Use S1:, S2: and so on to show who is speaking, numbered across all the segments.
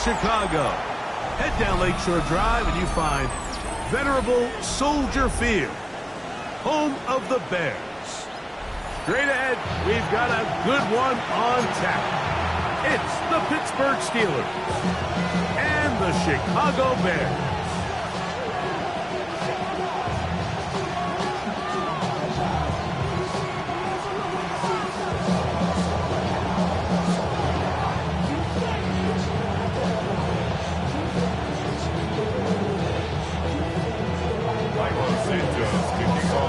S1: Chicago. Head down Lakeshore Drive and you find venerable Soldier Field, home of the Bears. Straight ahead, we've got a good one on tap. It's the Pittsburgh Steelers and the Chicago Bears.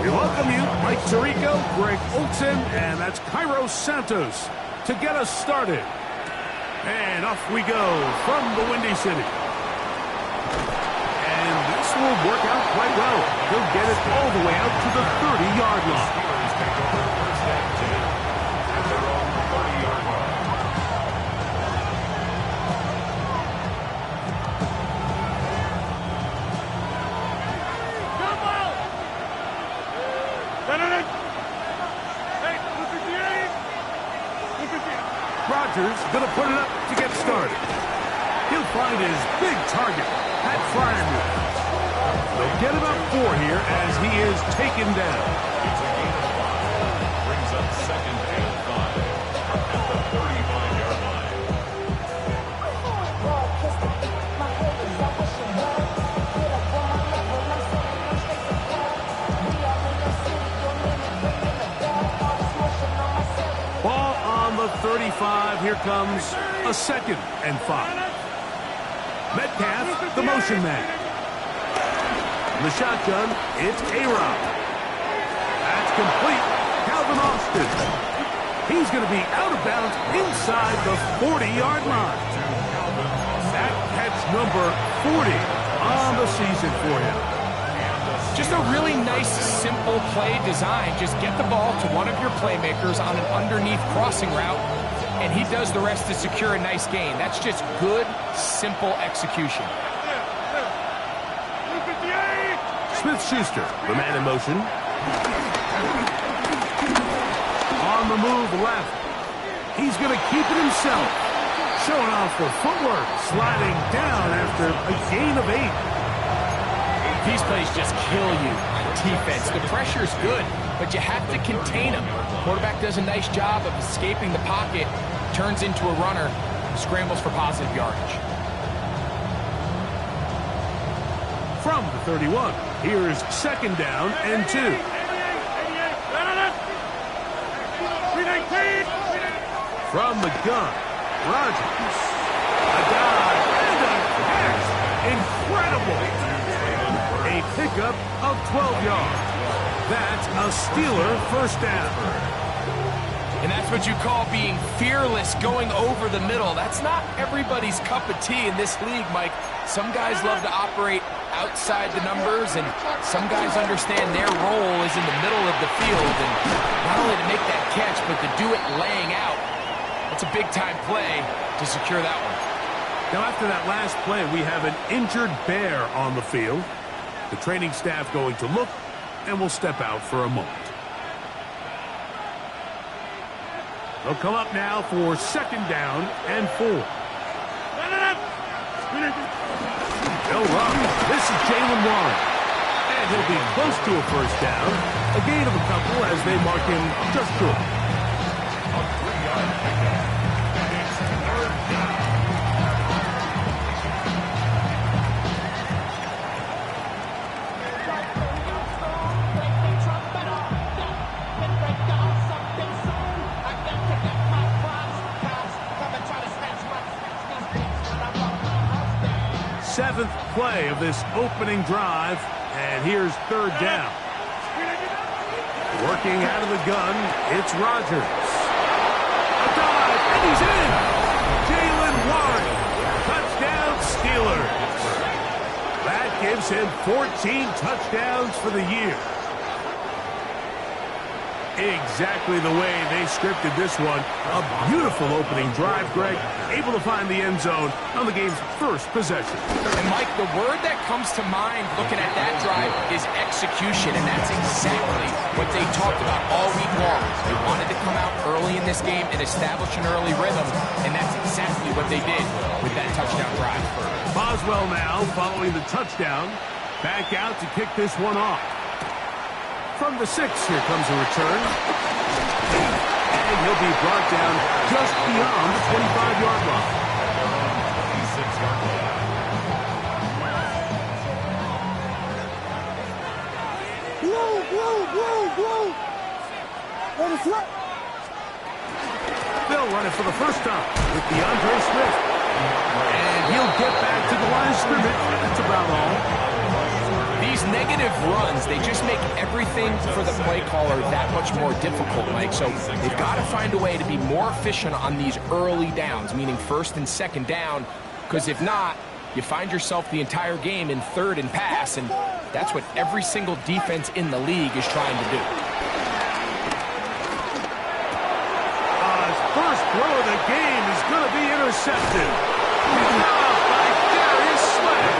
S1: We welcome you, Mike Tirico, Greg Olsen, and that's Cairo Santos to get us started. And off we go from the Windy City. And this will work out quite well. He'll get it all the way out to the 30-yard line. Rodgers going to put it up to get started. He'll find his big target, Pat Freiermuth. They'll get about 4 here as he is taken down.
S2: It's a gain of 5. Brings up 2nd and 5 at the 35-yard line.
S1: Ball on the 35. Here comes a 2nd and 5. Metcalf, the motion man. In the shotgun, it's A-Rob. That's complete. Calvin Austin. He's going to be out of bounds inside the 40-yard line. That catch number 40 on the season for him.
S3: Just a really nice, simple play design. Just get the ball to one of your playmakers on an underneath crossing route, and he does the rest to secure a nice gain. That's just good, simple execution.
S1: Smith-Schuster, the man in motion. On the move left. He's going to keep it himself. Showing off the footwork, sliding down after a gain of 8.
S3: These plays just kill you on defense. The pressure's good, but you have to contain them. Quarterback does a nice job of escaping the pocket, turns into a runner, scrambles for positive yardage.
S1: From the 31, here's 2nd down and 2. From the gun, Rodgers. A dive and a catch. Incredible. A pickup of 12 yards. That's a Steeler first down.
S3: And that's what you call being fearless, going over the middle. That's not everybody's cup of tea in this league, Mike. Some guys love to operate outside the numbers, and some guys understand their role is in the middle of the field. And not only to make that catch, but to do it laying out. It's a big-time play to secure that one.
S1: Now, after that last play, we have an injured Bear on the field. The training staff going to look, and will step out for a moment. They'll come up now for 2nd down and 4. They'll run. This is Jaylen Warren. And he'll be close to a first down. A gain of a couple as they mark him just short.
S2: A 3-yard pickup. And it's 3rd down.
S1: Seventh play of this opening drive, and here's 3rd down. Working out of the gun, it's Rodgers. A dive, and he's in! Jaylen Warren, touchdown Steelers. That gives him 14 touchdowns for the year. Exactly the way they scripted this one. A beautiful opening drive, Greg. Able to find the end zone on the game's first possession.
S3: And, Mike, the word that comes to mind looking at that drive is execution, and that's exactly what they talked about all week long. They wanted to come out early in this game and establish an early rhythm, and that's exactly what they did with that touchdown drive.
S1: Boswell now following the touchdown. Back out to kick this one off. From the 6, here comes a return. And he'll be brought down just beyond the 25-yard line.
S2: 26-yard line.
S1: They'll run it for the first time with DeAndre Smith. And he'll get back to the line of scrimmage. That's about all.
S3: These negative runs, they just make everything for the play caller that much more difficult, Mike. So they've got to find a way to be more efficient on these early downs, meaning first and second down, because if not, you find yourself the entire game in third and pass, and that's what every single defense in the league is trying to do.
S1: First throw of the game is going to be intercepted. By Darius Slay.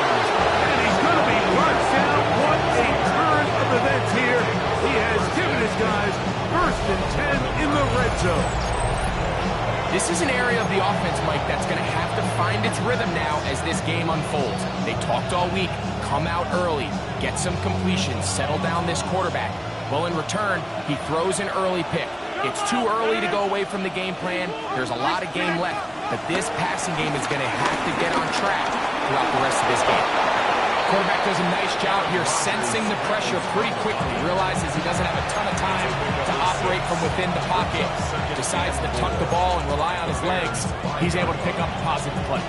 S1: And he's going to be brought down. What a turn of events here. He has given his guys first and 10 in the red zone.
S3: This is an area of the offense, Mike, that's going to have to find its rhythm now as this game unfolds. They talked all week, come out early, get some completions, settle down this quarterback. Well, in return, he throws an early pick. It's too early to go away from the game plan. There's a lot of game left, but this passing game is going to have to get on track throughout the rest of this game. Quarterback does a nice job here sensing the pressure pretty quickly, realizes he doesn't have a ton of time to operate from within the pocket, decides to tuck the ball and rely on his legs. He's able to pick up a positive play.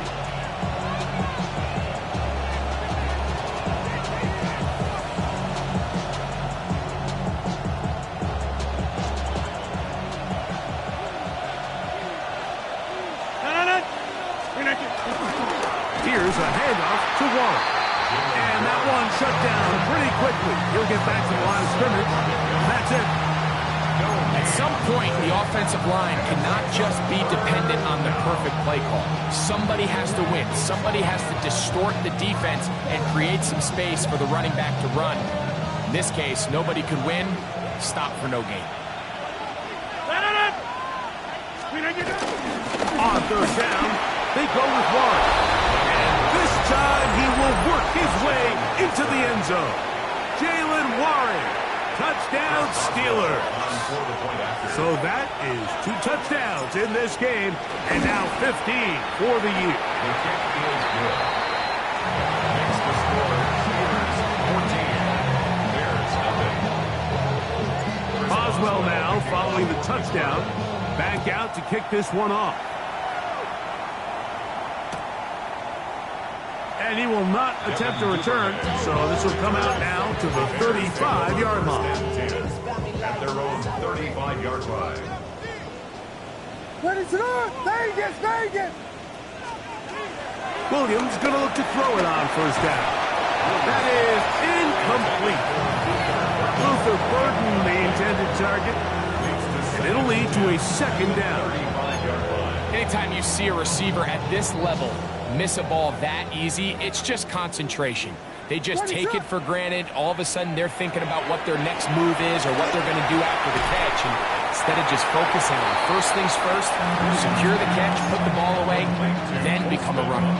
S1: Here's a handoff to Warren. And that one shut down pretty quickly. He'll get back to the line of scrimmage. That's it.
S3: At some point, the offensive line cannot just be dependent on the perfect play call. Somebody has to win. Somebody has to distort the defense and create some space for the running back to run. In this case, nobody could win. Stop for no gain.
S1: On third down, they go with Warren. And this time he will work his way into the end zone. Jaylen Warren, touchdown Steelers. So that is 2 touchdowns in this game, and now 15 for the year.
S2: The kick is good. Makes the score Steelers 14. Bears nothing.
S1: Boswell now following the touchdown. Back out to kick this one off. And he will not attempt a return, so this will come out now to the 35-yard line.
S2: At their own 35-yard line.
S4: Vegas!
S1: Williams going to look to throw it on first down. That is incomplete. Luther Burden, the intended target. And it'll lead to a second down.
S3: Anytime you see a receiver at this level miss a ball that easy, it's just concentration. They just take it for granted. All of a sudden, they're thinking about what their next move is or what they're going to do after the catch. And instead of just focusing on first things first, secure the catch, put the ball away, then become a runner.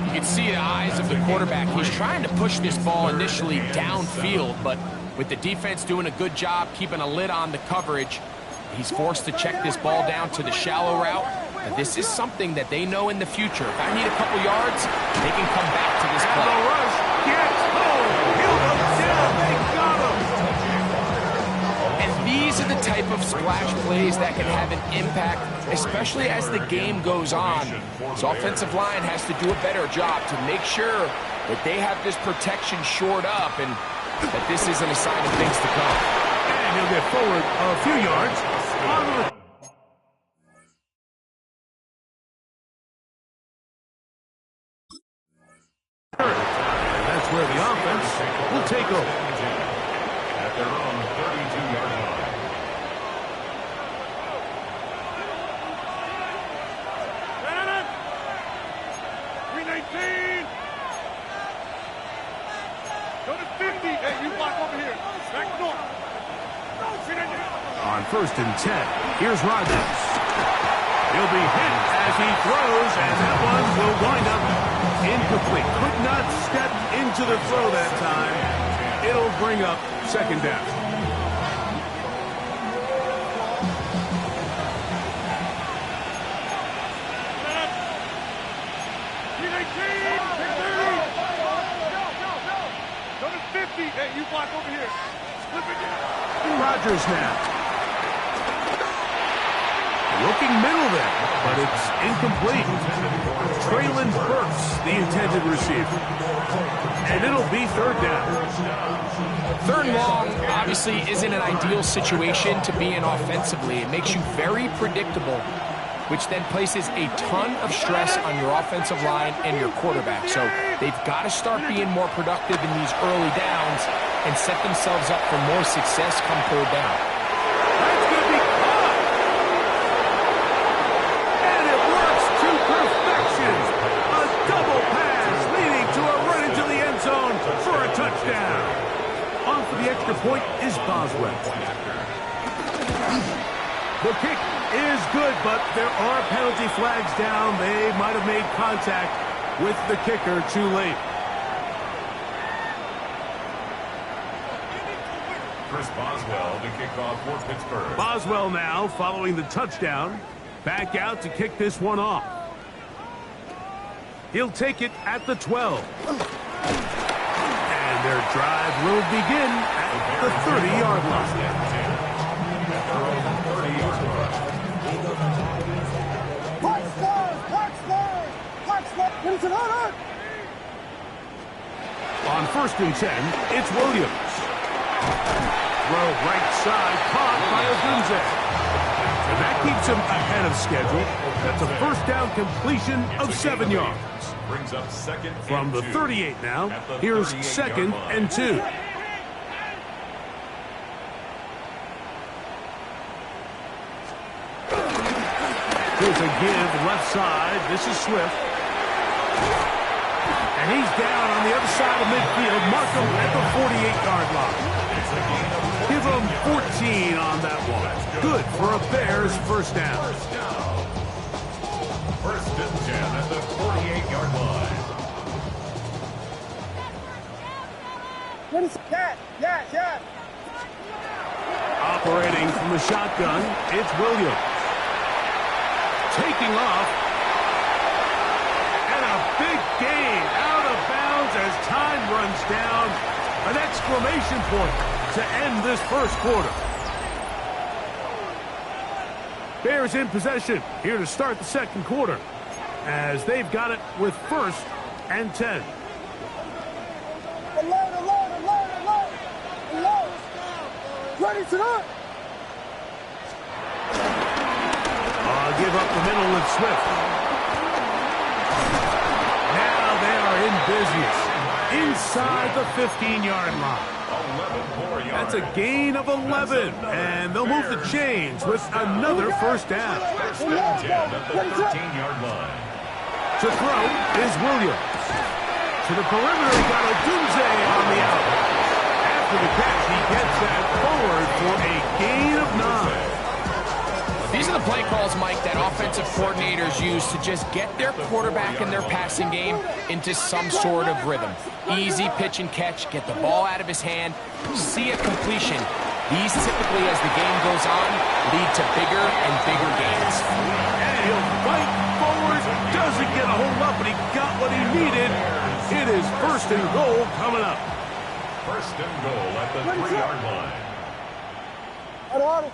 S3: You can see the eyes of the quarterback. He's trying to push this ball initially downfield, but with the defense doing a good job keeping a lid on the coverage, he's forced to check this ball down to the shallow route. And this is something that they know in the future. If I need a couple yards, they can come back to this play.
S1: The rush gets home. He'll go down. They got him.
S3: And these are the type of splash plays that can have an impact, especially as the game goes on. So offensive line has to do a better job to make sure that they have this protection shored up and that this isn't a sign of things to come.
S1: And he'll get forward a few yards on the and that's where the offense will take over.
S2: At their own 32-yard line.
S4: 18. Go to 50. Hey, you block over here. Back north.
S1: On 1st and 10, here's Rodgers. He'll be hit as he throws, and that one will wind up incomplete. Could not step into the throw that time. It'll bring up 2nd down.
S4: Go to 50. Hey, you block over here. Slip it down.
S1: Rodgers now. Looking middle there, but it's incomplete. Traylon Burks, the intended receiver. And it'll be 3rd down.
S3: 3rd and long obviously isn't an ideal situation to be in offensively. It makes you very predictable, which then places a ton of stress on your offensive line and your quarterback. So they've got to start being more productive in these early downs and set themselves up for more success come 3rd down.
S1: That's going to be caught. And it works to perfection. A double pass leading to a run into the end zone for a touchdown. On for the extra point is Boswell. The kick is good, but there are penalty flags down. They might have made contact with the kicker too late.
S2: Chris Boswell to kick off for Pittsburgh.
S1: Boswell now following the touchdown. Back out to kick this one off. He'll take it at the 12. And their drive will begin at the 30-yard line. On 1st and 10, it's Williams. Throw right side, caught by Odunze. And that keeps him ahead of schedule. That's a 1st down completion of 7 yards.
S2: Brings up 2nd
S1: From the 38 now, here's 2nd and 2. Here's a give left side. This is Swift. And he's down on the other side of midfield. Mark him at the 48-yard line. Give him 14 on that one. Good for a Bears 1st down.
S2: 1st and 10 at the 48-yard line.
S4: Yes.
S1: Operating from the shotgun, it's Williams. Taking off. And a big gain out of bounds as time runs down. An exclamation point to end this 1st quarter. Bears in possession here to start the 2nd quarter as they've got it with 1st and 10.
S4: Alert. Ready to run.
S1: Give up the middle with Swift. Now they are in business inside the 15-yard line.
S2: 11 more yards.
S1: That's a gain of 11, and they'll move the chains with another 1st down.
S2: 1st and 10 at the 13-yard line.
S1: To throw is Williams. To the perimeter, he got Odunze on the out. After the catch, he gets that forward for a gain of 9.
S3: These are the play calls, Mike, that offensive coordinators use to just get their quarterback and their passing game into some sort of rhythm. Easy pitch and catch, get the ball out of his hand, see a completion. These typically, as the game goes on, lead to bigger and bigger gains.
S1: And he'll fight forward, doesn't get a hold up, but he got what he needed. It is 1st and goal coming up.
S2: 1st and goal at the 3-yard line.
S1: From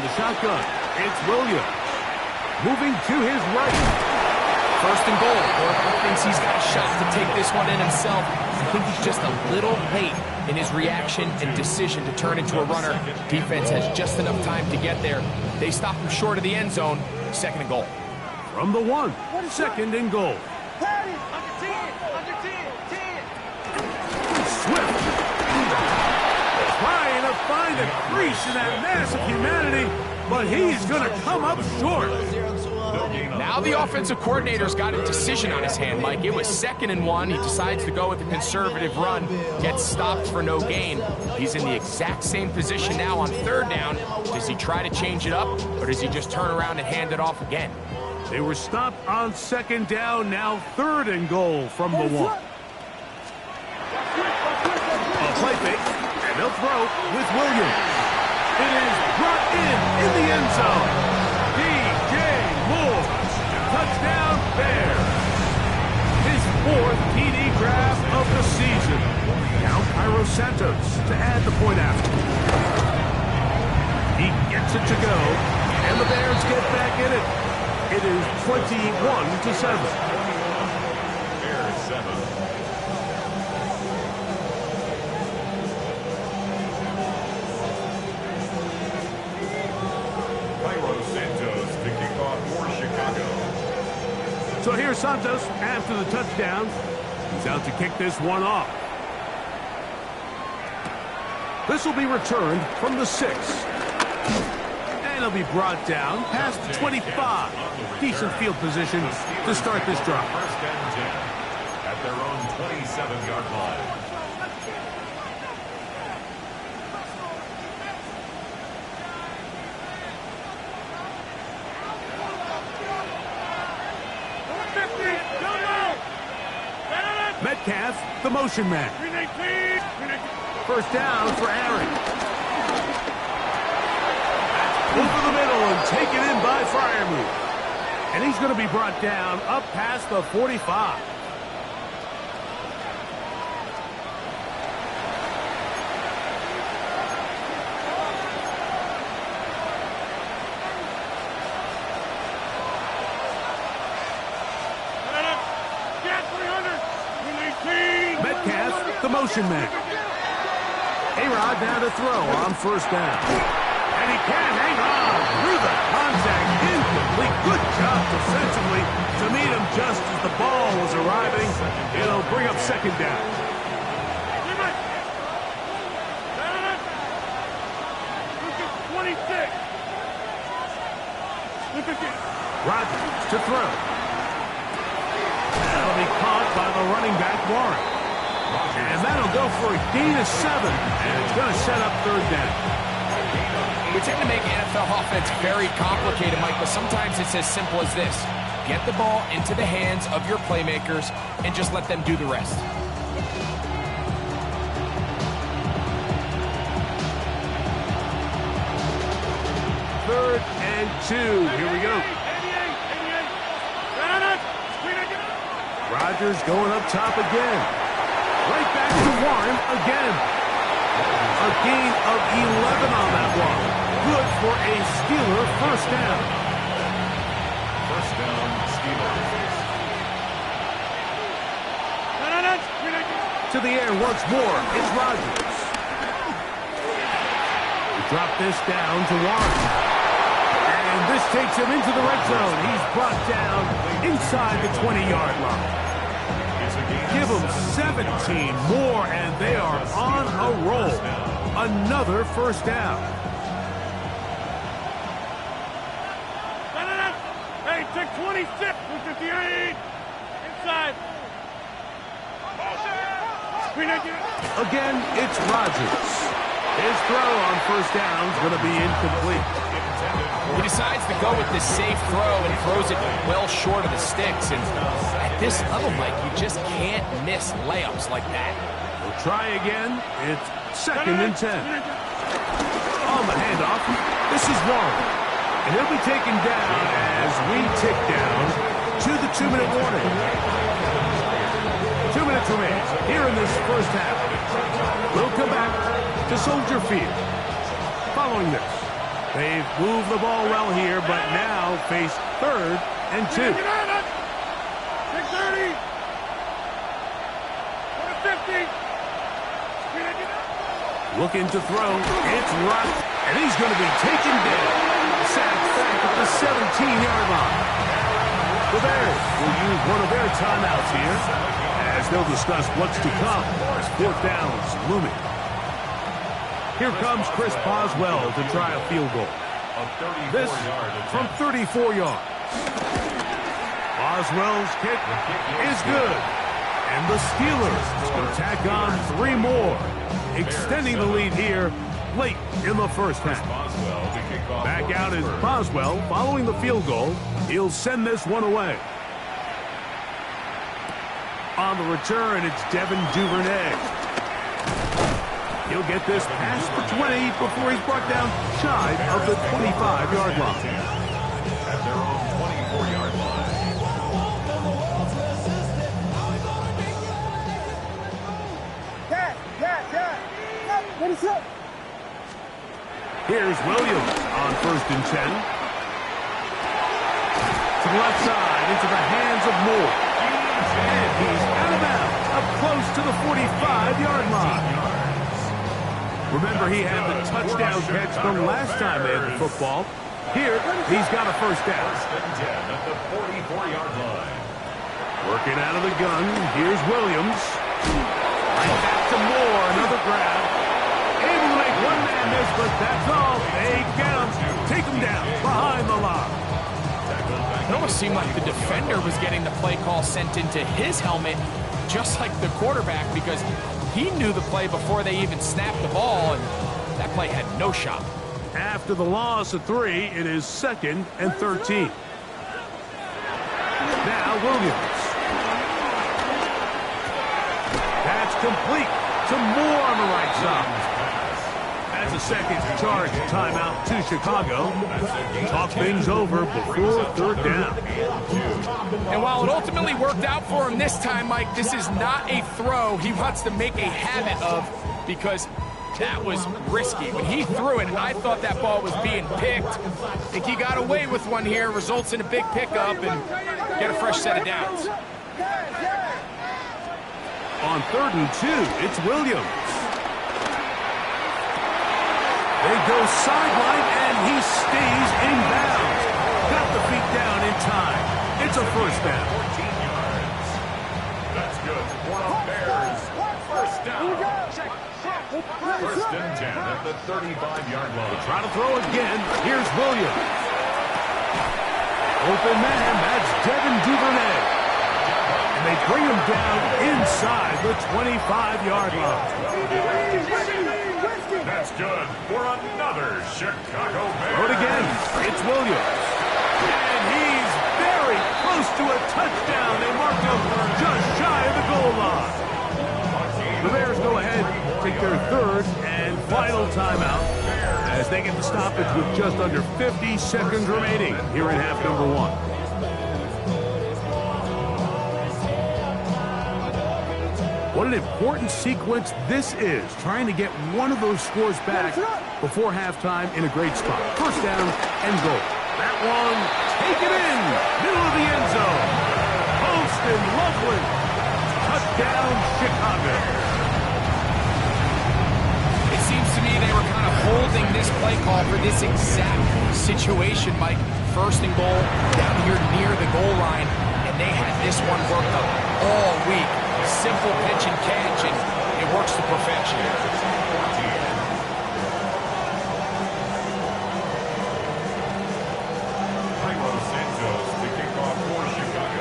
S1: the shotgun, it's Williams. Moving to his right.
S3: 1st and goal. Oracle thinks he's got a shot to take this one in himself. I think he's just a little late in his reaction and decision to turn into a runner. Defense has just enough time to get there. They stop him short of the end zone. 2nd and goal.
S1: From the 1, 2nd and goal. Swift. Trying to find a crease in that mass of humanity, but he's going to come up short.
S3: Now Now the offensive coordinator's got a decision on his hand, Mike. It was 2nd and 1. He decides to go with a conservative run, gets stopped for no gain. He's in the exact same position now on 3rd down. Does he try to change it up, or does he just turn around and hand it off again?
S1: They were stopped on 2nd down, now 3rd and goal from the 1. A play fake, and they'll throw with Williams. It is brought in the end zone. DJ Moore, touchdown Bears. His 4th TD grab of the season. Now Cairo Santos to add the point after. He gets it to go, and the Bears get back in it. It is 21-7.
S2: Bears 7. Cairo Santos to kick off for Chicago.
S1: So here's Santos after the touchdown. He's out to kick this one off. This will be returned from the 6. And it'll be brought down past the 25. Decent field position to start this drive.
S2: 1st and 10 at their own 27-yard line.
S1: Metcalf, the motion man. 1st down for Aaron. Over the middle and taken in by Freiermuth. And he's going to be brought down up past the 45. Metcalf, the motion man. A-Rod now to throw on 1st down. And he can't hang on through the contact. Incomplete. Good job defensively to meet him just as the ball was arriving. It'll bring up 2nd down. Rodgers to throw. That'll be caught by the running back, Warren. And that'll go for a gain of 7. And it's going to set up 3rd down.
S3: We tend to make NFL offense very complicated, Mike, but sometimes it's as simple as this. Get the ball into the hands of your playmakers and just let them do the rest.
S1: Third and 2. Here we go. Rodgers going up top again. Right back to Warren again. A gain of 11 on that one. Good for a Steeler 1st down.
S2: 1st down, Steelers.
S1: To the air once more. It's Rodgers. We drop this down to Warren. And this takes him into the red zone. He's brought down inside the 20-yard line. Give them 17 more, and they are on a roll. Another 1st down.
S4: Hey, take 26 with 58. Inside.
S1: Again, it's Rodgers. His throw on 1st down is going to be incomplete.
S3: He decides to go with the safe throw and throws it well short of the sticks. And at this level, Mike, you just can't miss layups like that.
S1: We'll try again. It's 2nd and 10. On the handoff, this is Warren. And he'll be taken down as we tick down to the 2-minute warning. 2 minutes remain here in this 1st half. We'll come back to Soldier Field. Following this, they've moved the ball well here, but now face 3rd and 2.
S4: 630. 50.
S1: Looking to throw. It's Rush, and he's going to be taken down. Sacked back at the 17-yard line. The Bears will use one of their timeouts here as they'll discuss what's to come as 4th downs looming. Here comes Chris Boswell to try a field goal. This from 34 yards. Boswell's kick is good. And the Steelers will tack on 3 more, extending the lead here late in the first half. Back out is Boswell following the field goal. He'll send this one away. On the return, it's Devin Duvernay. He'll get this past the 20 before he's brought down shy of the 25-yard line.
S2: At their own 24-yard line.
S1: Here's Williams on 1st and 10. To the left side, into the hands of Moore. And he's out of bounds, up close to the 45-yard line. Remember, he had the touchdown catch from last time they had the football. Here, he's got a first down.
S2: 1st and 10 at the 44-yard line.
S1: Working out of the gun, here's Williams. Right back to Moore, another grab. Able to make one man miss, but that's all. They get him. Take him down behind the line.
S3: It almost seemed like the defender was getting the play call sent into his helmet, just like the quarterback, because he knew the play before they even snapped the ball, and that play had no shot.
S1: After the loss of 3, it is 2nd and 13. Now Williams. That's complete to Moore on the right side. That's a second charge timeout to Chicago. Talk things over before 3rd down.
S3: And while it ultimately worked out for him this time, Mike, this is not a throw he wants to make a habit of, because that was risky. When he threw it, I thought that ball was being picked. I think he got away with one here, results in a big pickup, and get a fresh set of downs.
S1: On 3rd and 2, it's Williams. They go sideline, and he stays in bounds. Got the feet down in time. It's a first down.
S2: 14 yards. That's good for the Bears. First down. 1st and 10 at the 35-yard line.
S1: Try to throw again. Here's Williams. Open man, that's Devin Duvernay. And they bring him down inside the 25-yard line.
S2: That's good for another Chicago Bears.
S1: Throw it again. It's Williams. And he's very close to a touchdown. They mark him just shy of the goal line. The Bears go ahead, take their 3rd and final timeout as they get the stoppage with just under 50 seconds remaining here in half number 1. What an important sequence this is, trying to get one of those scores back before halftime in a great spot. First down and goal. That one, take it in, middle of the end zone. Post and Loveland. Touchdown, Chicago.
S3: It seems to me they were kind of holding this play call for this exact situation, Mike. 1st and goal, down here near the goal line, and they had this one worked up all week. Simple pitch and catch, and it works to perfection.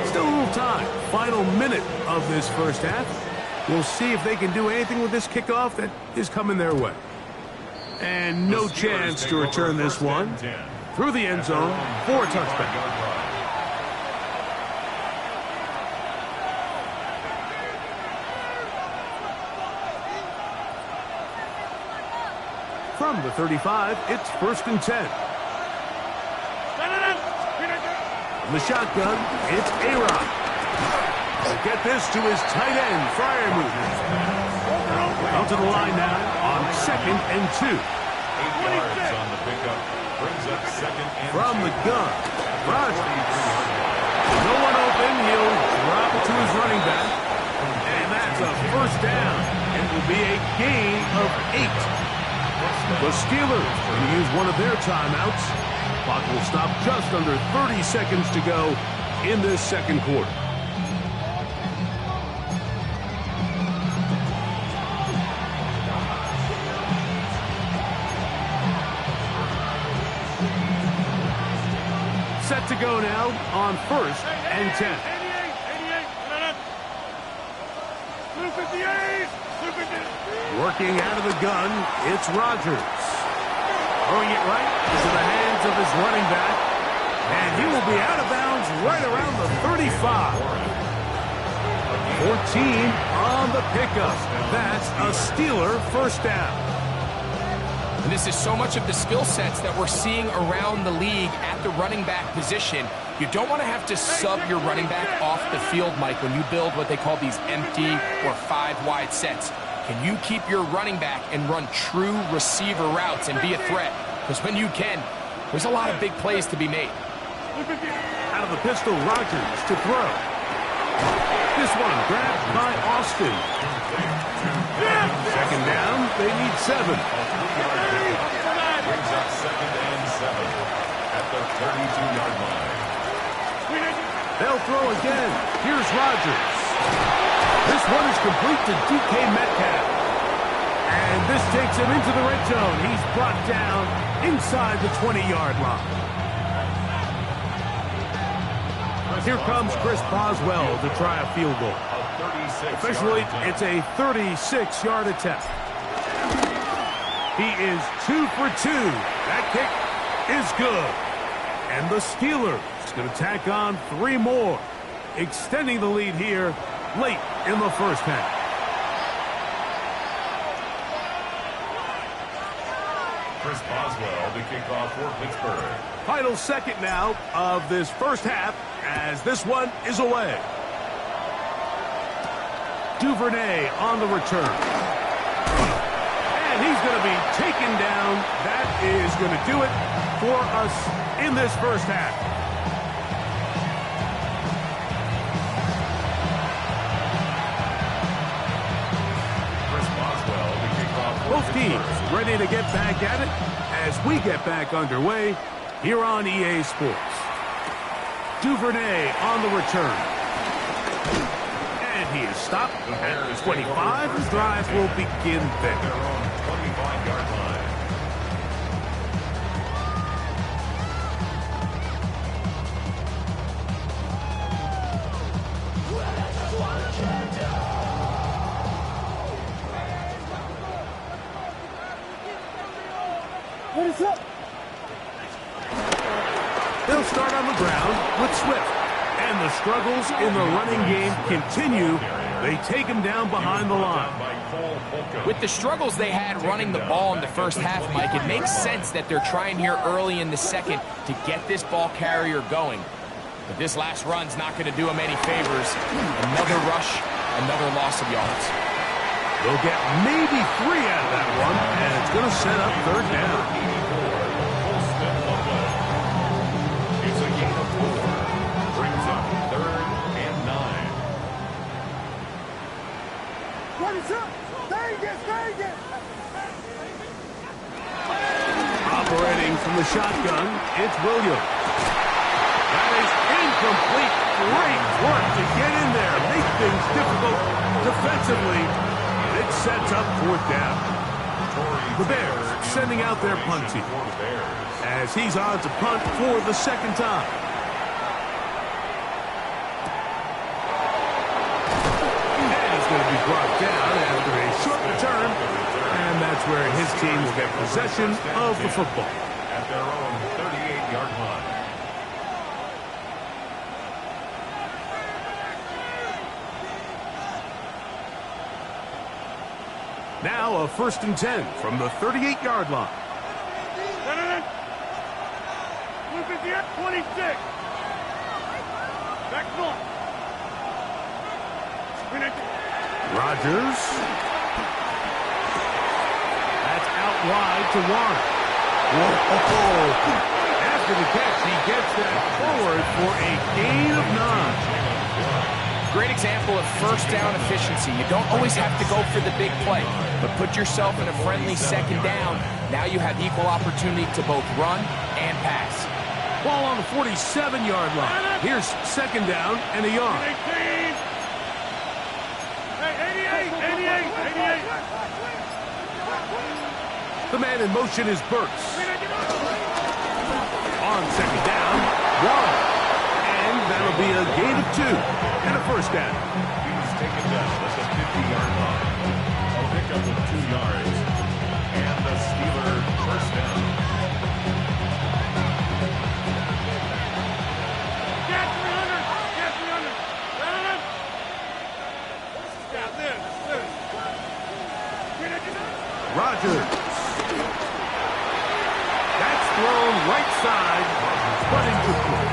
S1: Still a little time. Final minute of this first half. We'll see if they can do anything with this kickoff that is coming their way. And no chance to return this one through the end zone for a touchback. From the 35, it's 1st and 10. From the shotgun, it's A-Rod. To get this to his tight end, Freiermuth. Out to the line now on 2nd and 2.
S2: 8 yards on the pickup. Brings up 2nd and 2.
S1: From the gun, Rodgers. No one open, he'll drop it to his running back. And that's a first down. It will be a gain of 8. The Steelers going to use one of their timeouts. Clock will stop just under 30 seconds to go in this second quarter. Set to to go now on 1st and 10.
S4: 258.
S1: Working out of the gun, it's Rodgers. Throwing it right into the hands of his running back. And he will be out of bounds right around the 35. 14 on the pickup. That's a Steeler first down.
S3: And this is so much of the skill sets that we're seeing around the league at the running back position. You don't want to have to sub your running back off the field, Mike, when you build what they call these empty or 5-wide sets. Can you keep your running back and run true receiver routes and be a threat? Because when you can, there's a lot of big plays to be made.
S1: Out of the pistol, Rodgers to throw. This one grabbed by Austin. Second down, they need 7.
S2: Brings up 2nd and 7 at the 32-yard line.
S1: They'll throw again. Here's Rodgers. This one is complete to DK Metcalf. And this takes him into the red zone. He's brought down inside the 20-yard line. Here comes Chris Boswell to try a field goal. Officially, it's a 36-yard attempt. He is 2 for 2. That kick is good. And the Steelers going to tack on 3 more, extending the lead here late in the first half.
S2: Chris Boswell to kick off for Pittsburgh.
S1: Final second now of this first half as this one is away. Duvernay on the return. And he's going to be taken down. That is going to do it for us in this first half.
S2: Chris Boswell to kick off for
S1: Both teams ready to get back at it as we get back underway here on EA Sports. Duvernay on the return. And he is stopped at the 25. The drive will begin there.
S2: their own 25-yard line.
S4: What is up?
S1: They'll start on the ground with Swift. And the struggles in the running game continue. They take him down behind the line.
S3: With the struggles they had running the ball in the first half, Mike, it makes sense that they're trying here early in the second to get this ball carrier going. But this last run's not going to do him any favors. Another rush, another loss of yards.
S1: They'll get maybe 3 out of that one, and it's going to set up third down.
S2: It's a gain of 4. Brings up 3rd and 9.
S4: What is up? Vegas!
S1: Operating from the shotgun, it's Williams. That is incomplete. Great work to get in there, make things difficult defensively. It sets up 4th down. The Bears sending out their punt team as he's on to punt for the second time. And he's going to be brought down after a short return, and that's where his team will get possession of the football.
S2: At their own 38-yard line.
S1: Now a 1st and 10 from the 38-yard line.
S4: 26. Back north.
S1: Rodgers. That's out wide to Warren. Whoa. After the catch, he gets that forward for a gain of 9.
S3: Great example of first down efficiency. You don't always have to go for the big play, but put yourself in a friendly second down. Now you have equal opportunity to both run and pass.
S1: Ball on the 47-yard line. Here's second down and a yard.
S4: 18. Hey, 88.
S1: The man in motion is Burks. On second down, Warren. And that'll be a gain of 2 and a first down.
S2: He was taken down at the 50-yard line. A pickup of 2 yards. And the Steeler first down.
S4: Get 300! Get 300! Run! Got this.
S1: Rodgers. That's thrown right side, but incomplete.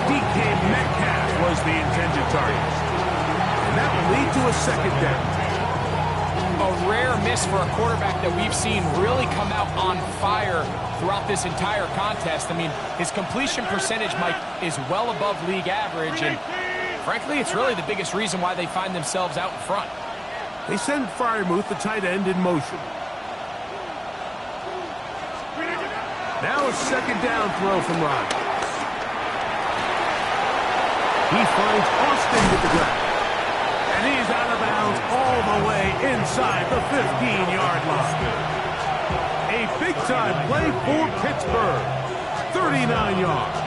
S1: DK Metcalf was the intended target. And that will lead to a second down.
S3: A rare miss for a quarterback that we've seen really come out on fire throughout this entire contest. I mean, his completion percentage, Mike, is well above league average, and frankly, it's really the biggest reason why they find themselves out in front.
S1: They send Freiermuth, the tight end, in motion. Now a second down throw from Rodgers. He finds Austin with the grab. And he's out of bounds all the way inside the 15-yard line. A big-time play for Pittsburgh. 39 yards.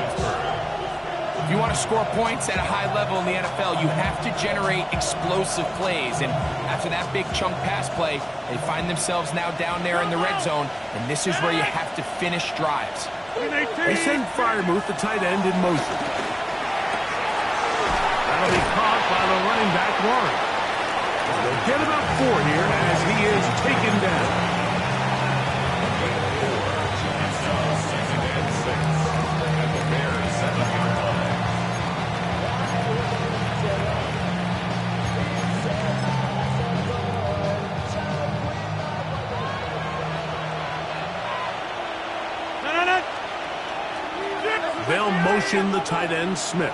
S3: If you want to score points at a high level in the NFL, you have to generate explosive plays. And after that big chunk pass play, they find themselves now down there in the red zone, and this is where you have to finish drives.
S1: They send Freiermuth, the tight end, in motion. That'll be caught by the running back, Warren. They'll get about 4 here as he is taken down. They'll motion the tight end, Smith.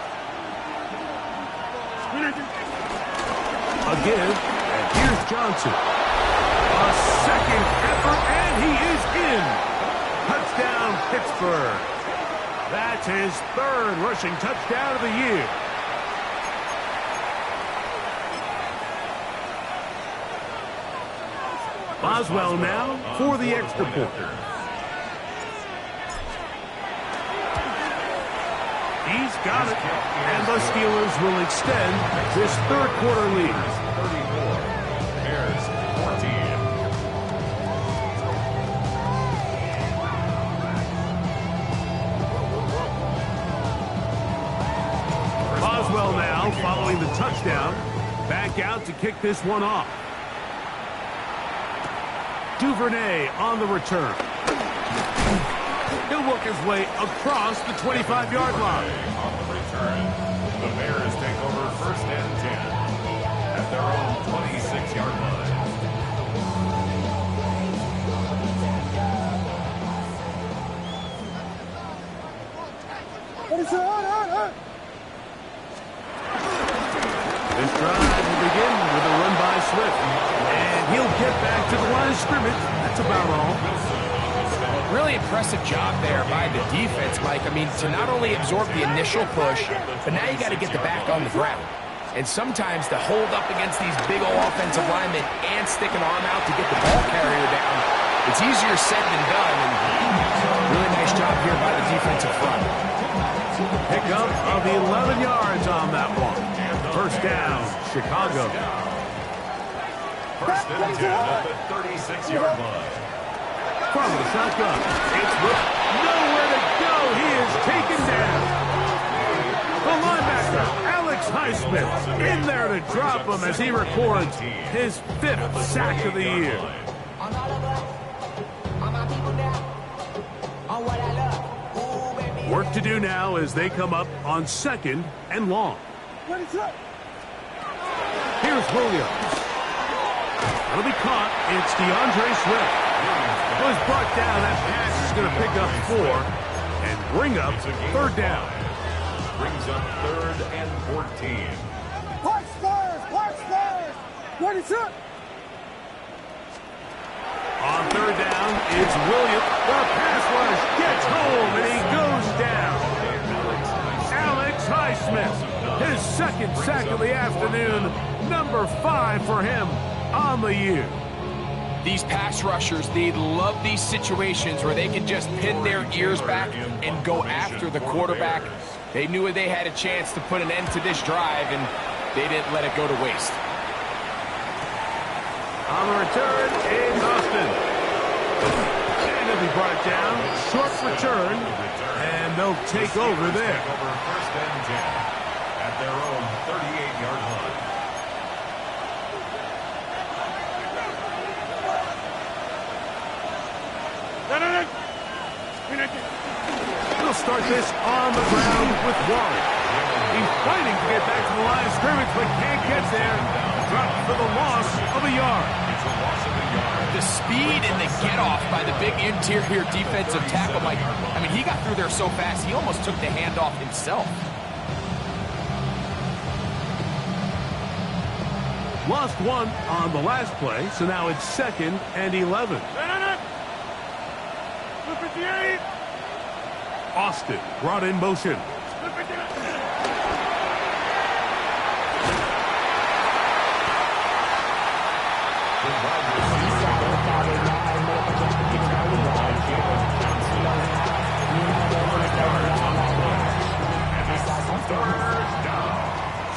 S1: A give, and here's Johnson. A second effort, and he is in. Touchdown, Pittsburgh. That's his 3rd rushing touchdown of the year. Boswell now for the extra point. He's got it, and the Steelers will extend this 3rd quarter lead.
S2: 34, Bears 14.
S1: Boswell now following the touchdown, back out to kick this one off. Duvernay on the return. He'll work his way across the 25-yard line.
S2: On the return, the Bears take over 1st and 10 at their own 26-yard line.
S1: This drive will begin with a run by Swift. And he'll get back to the line of scrimmage. That's about all.
S3: Really impressive job there by the defense, Mike. I mean, to not only absorb the initial push, but now you got to get the back on the ground. And sometimes to hold up against these big old offensive linemen and stick an arm out to get the ball carrier down, it's easier said than done. And really nice job here by the defensive front.
S1: Pickup of 11 yards on that one. First down, Chicago.
S2: 1st and 10 at the 36-yard line.
S1: From the shotgun, it's Brooks. Nowhere to go. He is taken down. The linebacker, Alex Highsmith, in there to drop him as he records his 5th sack of the year. Work to do now as they come up on 2nd and long. Here's Williams. That'll be caught. It's DeAndre Swift. Was brought down. That pass is going to pick up 4 and bring up 3rd down.
S2: Brings up 3rd and 14.
S5: Watch Spurs! Watch Spurs! 22!
S1: On 3rd down, it's Williams. The pass rush gets home and he goes down. Alex Highsmith, his 2nd sack of the afternoon, number 5 for him on the year.
S3: These pass rushers, they love these situations where they can just pin their ears back and go after the quarterback. They knew they had a chance to put an end to this drive, and they didn't let it go to waste.
S1: On the return, it's Austin. And he'll be brought down. Short return, and they'll take over there.
S2: First and 10 at their own 38-yard line.
S1: He'll start this on the ground with Warren. He's fighting to get back to the line of scrimmage, but can't get there. Dropped for the loss of a yard.
S2: It's a loss of a yard.
S3: The speed and the get-off by the big interior defensive tackle, Mike. I mean, he got through there so fast, he almost took the handoff himself.
S1: Lost one on the last play, so now it's 2nd and 11. Austin brought in motion.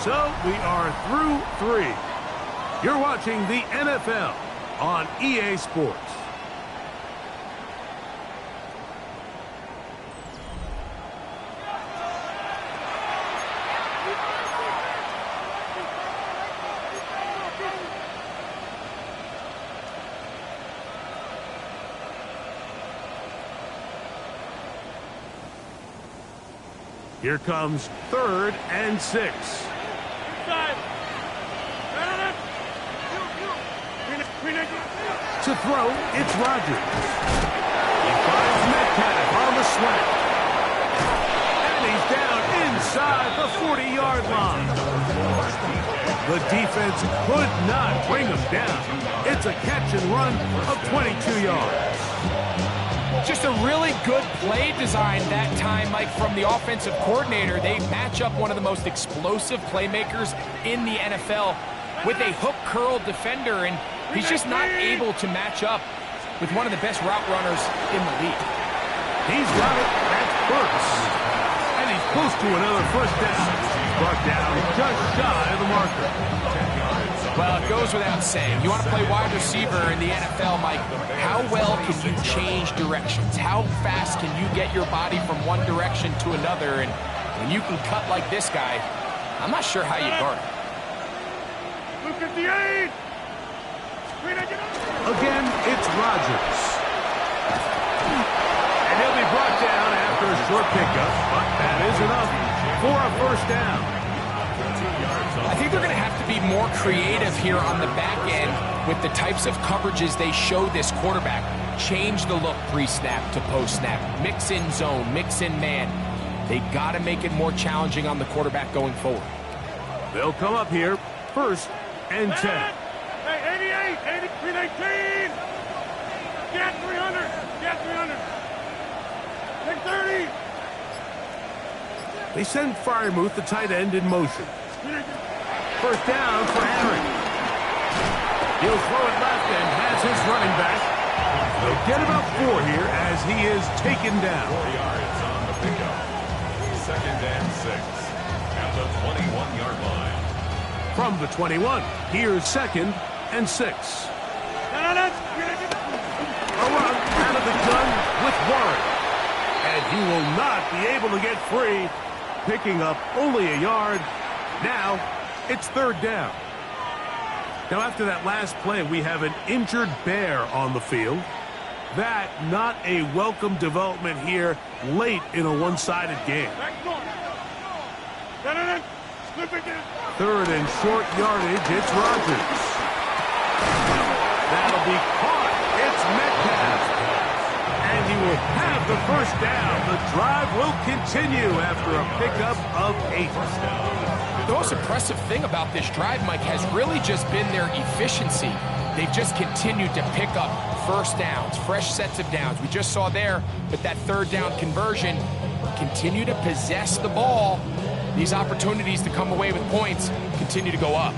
S1: So we are through 3. You're watching the NFL on EA Sports. Here comes 3rd and 6. To throw, it's Rodgers. He finds Metcalf on the slant. And he's down inside the 40-yard line. The defense could not bring him down. It's a catch and run of 22 yards.
S3: Just a really good play design that time, Mike, from the offensive coordinator. They match up one of the most explosive playmakers in the NFL with a hook curl defender, and he's just not able to match up with one of the best route runners in the league.
S1: He's got it. That's Burks. And he's close to another first down. Brought down just shy of the marker.
S3: Well, it goes without saying. You want to play wide receiver in the NFL, Mike, how well can you change directions? How fast can you get your body from one direction to another? And when you can cut like this guy, I'm not sure how you guard him.
S1: Again, it's Rodgers. And he'll be brought down after a short pickup, but that is enough for a first down.
S3: I think they're going to have to be more creative here on the back end with the types of coverages they show this quarterback. Change the look pre-snap to post-snap. Mix in zone, mix in man. They got to make it more challenging on the quarterback going forward.
S1: They'll come up here 1st and 10.
S4: Hey, 88, 18. Get 300. Get 300. Take 30.
S1: They send Freiermuth, the tight end, in motion. First down for Aaron. He'll throw it left and has his running back. They'll get about 4 here as he is taken down.
S2: 4 yards on the pickup. 2nd and 6 at the 21-yard line.
S1: From the 21, here's 2nd and 6. A run out of the gun with Warren. And he will not be able to get free, picking up only a yard. Now, it's 3rd down. Now, after that last play, we have an injured Bear on the field. That, not a welcome development here late in a one-sided game. 3rd and short yardage, it's Rodgers. That'll be caught. It's Metcalf. And he will have the first down. The drive will continue after a pickup of 8.
S3: The most impressive thing about this drive, Mike, has really just been their efficiency. They've just continued to pick up first downs, fresh sets of downs. We just saw there, but that 3rd down conversion, continue to possess the ball. These opportunities to come away with points continue to go up.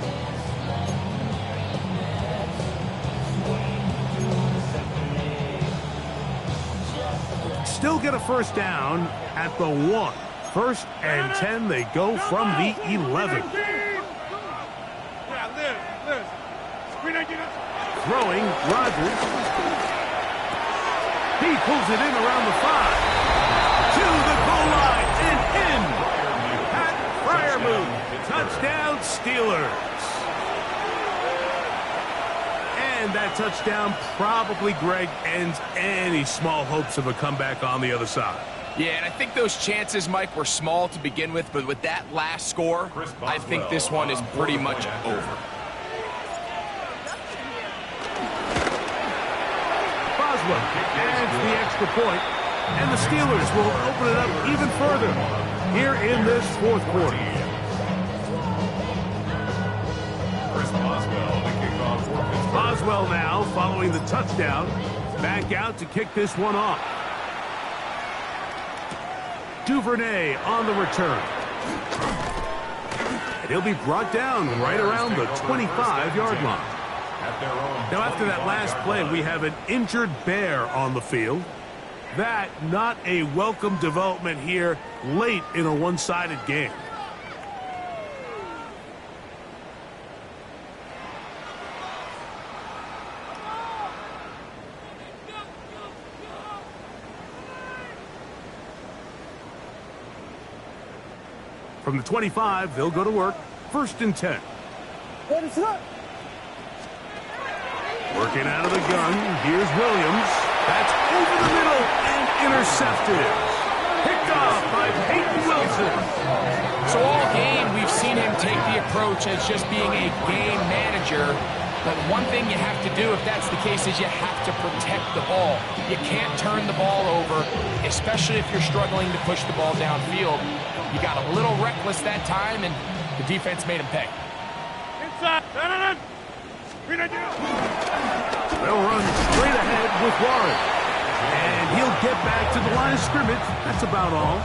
S1: Still get a first down at the 1. First and 10, they go from the 11. Throwing, Rodgers. He pulls it in around the 5. To the goal line and in. Pat Freiermuth. Touchdown, Steelers. And that touchdown probably, Greg, ends any small hopes of a comeback on the other side.
S3: Yeah, and I think those chances, Mike, were small to begin with, but with that last score, I think this one is pretty much over.
S1: Boswell adds the extra point, and the Steelers will open it up even further here in this fourth quarter. Boswell now, following the touchdown, back out to kick this one off. Duvernay on the return. And he'll be brought down right around the 25-yard line. Now, after that last play, we have an injured Bear on the field. That, not a welcome development here late in a one-sided game. From the 25, they'll go to work. First and 10. Working out of the gun. Here's Williams. That's over the middle and intercepted. Picked off by Peyton Wilson.
S3: So all game, we've seen him take the approach as just being a game manager. But one thing you have to do, if that's the case, is you have to protect the ball. You can't turn the ball over, especially if you're struggling to push the ball downfield. You got a little reckless that time, and the defense made him pay.
S4: Inside.
S1: They'll run straight ahead with Warren. And he'll get back to the line of scrimmage. That's about all.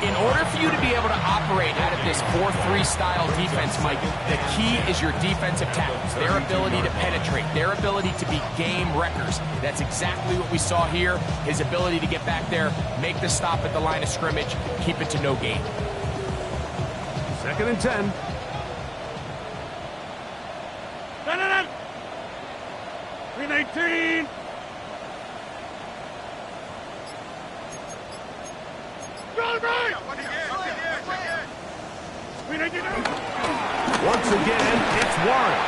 S3: In order for you to be able to operate out of this 4-3 style defense, Mike, the key is your defensive tackles, their ability to penetrate, their ability to be game wreckers. That's exactly what we saw here, his ability to get back there, make the stop at the line of scrimmage, keep it to no gain.
S1: Second and 10.
S4: Green 18.
S1: Once again, it's Warren.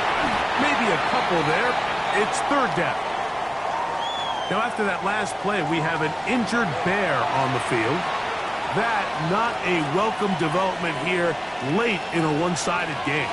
S1: Maybe a couple there. It's third down. Now, after that last play, we have an injured Bear on the field. That, not a welcome development here late in a one-sided game.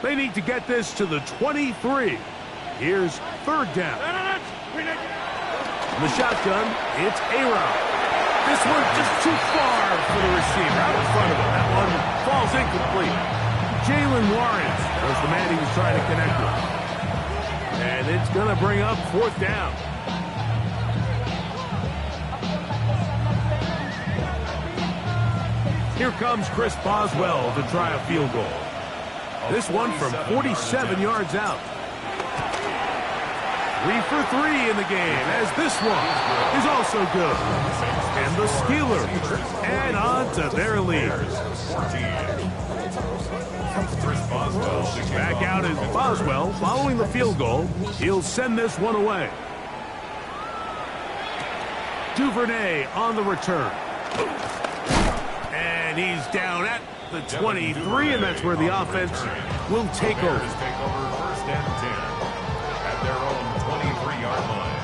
S1: They need to get this to the 23. Here's third down. The shotgun, it's A-Rod. This one just too far for the receiver. Out in front of him. That one falls incomplete. Jaylen Warren was the man he was trying to connect with. And it's going to bring up fourth down. Here comes Chris Boswell to try a field goal. This one from 47 yards out. 3 for 3 in the game, as this one is also good. And the Steelers add on to their lead. Back out is Boswell following the field goal. He'll send this one away. Duvernay on the return. And he's down at the 23, and that's where the offense will take over.
S2: First and 10 at their own 23-yard line.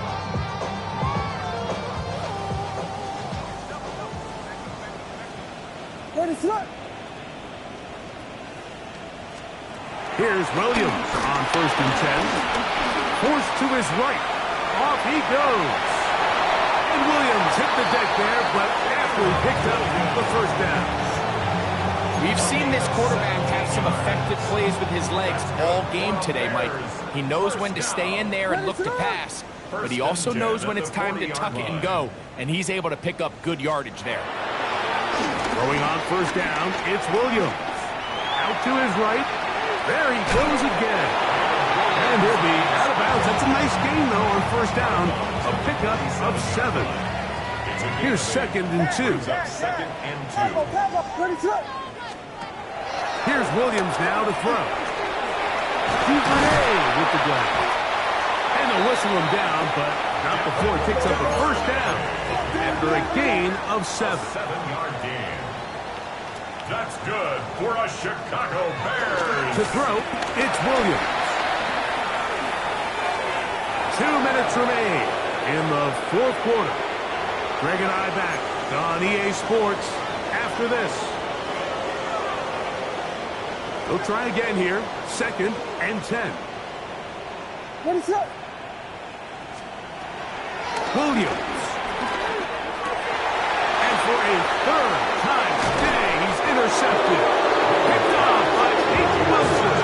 S1: Here's Williams on first and 10. Forced to his right. Off he goes. And Williams hit the deck there, but aptly picked up the first down.
S3: We've seen this quarterback have some effective plays with his legs all game today, Mike. He knows when to stay in there and look to pass, but he also knows when it's time to tuck it and go. and he's able to pick up good yardage there.
S1: Throwing on first down, it's Williams. Out to his right. There he goes again. And he'll be out of bounds. That's a nice gain, though, on first down. A pickup of 7. Here's 2nd and 2.
S2: Second and 2.
S1: Here's Williams now to throw. Duvernay with the grab. And they'll whistle him down, but not before it picks up a first down after a gain of 7.
S2: 7-yard gain. That's good for a Chicago Bears.
S1: To throw, it's Williams. 2 minutes remain in the 4th quarter. Greg and I back on EA Sports after this. They'll try again here. 2nd and 10. Williams. And for a 3rd time today, he's intercepted. Picked off by Peyton Wilson.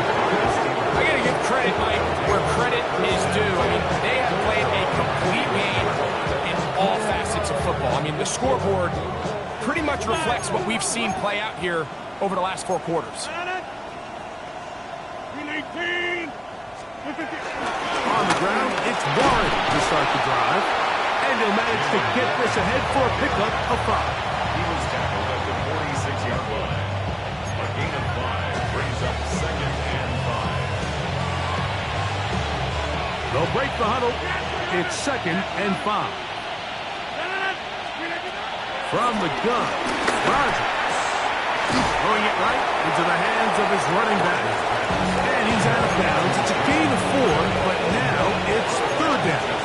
S3: I got to give credit, Mike, where credit is due. I mean, they have played a complete game in all facets of football. I mean, the scoreboard pretty much reflects what we've seen play out here over the last 4 quarters.
S1: On the ground, it's Warren to start the drive. And he'll manage to get this ahead for a pickup of 5.
S2: He was tackled at the 46-yard line. A gain of 5 brings up 2nd and 5.
S1: They'll break the huddle. It's 2nd and 5. From the gun, Rodgers. Throwing it right into the hands of his running back. And he's out of bounds. It's a gain of 4, but now it's 3rd down.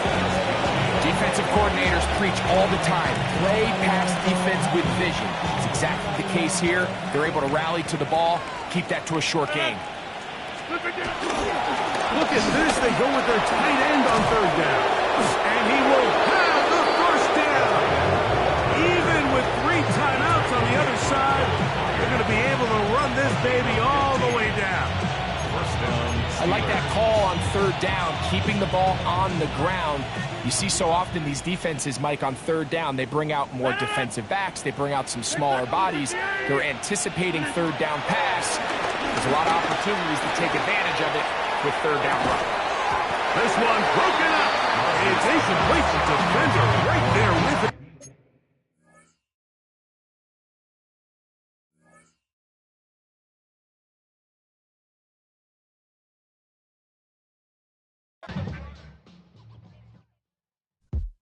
S3: Defensive coordinators preach all the time, play pass defense with vision. It's exactly the case here. They're able to rally to the ball, keep that to a short gain.
S1: Look at this. They go with their tight end on 3rd down. And he will have the first down. Even with 3 timeouts on the other side, they're going to be able to run this baby all the way down.
S2: First down.
S3: I like that call on 3rd down, keeping the ball on the ground. You see so often these defenses, Mike, on 3rd down, they bring out more defensive backs. They bring out some smaller bodies. They're anticipating 3rd down pass. There's a lot of opportunities to take advantage of it with 3rd down run.
S1: This one broken up. It's incomplete. The defender right there with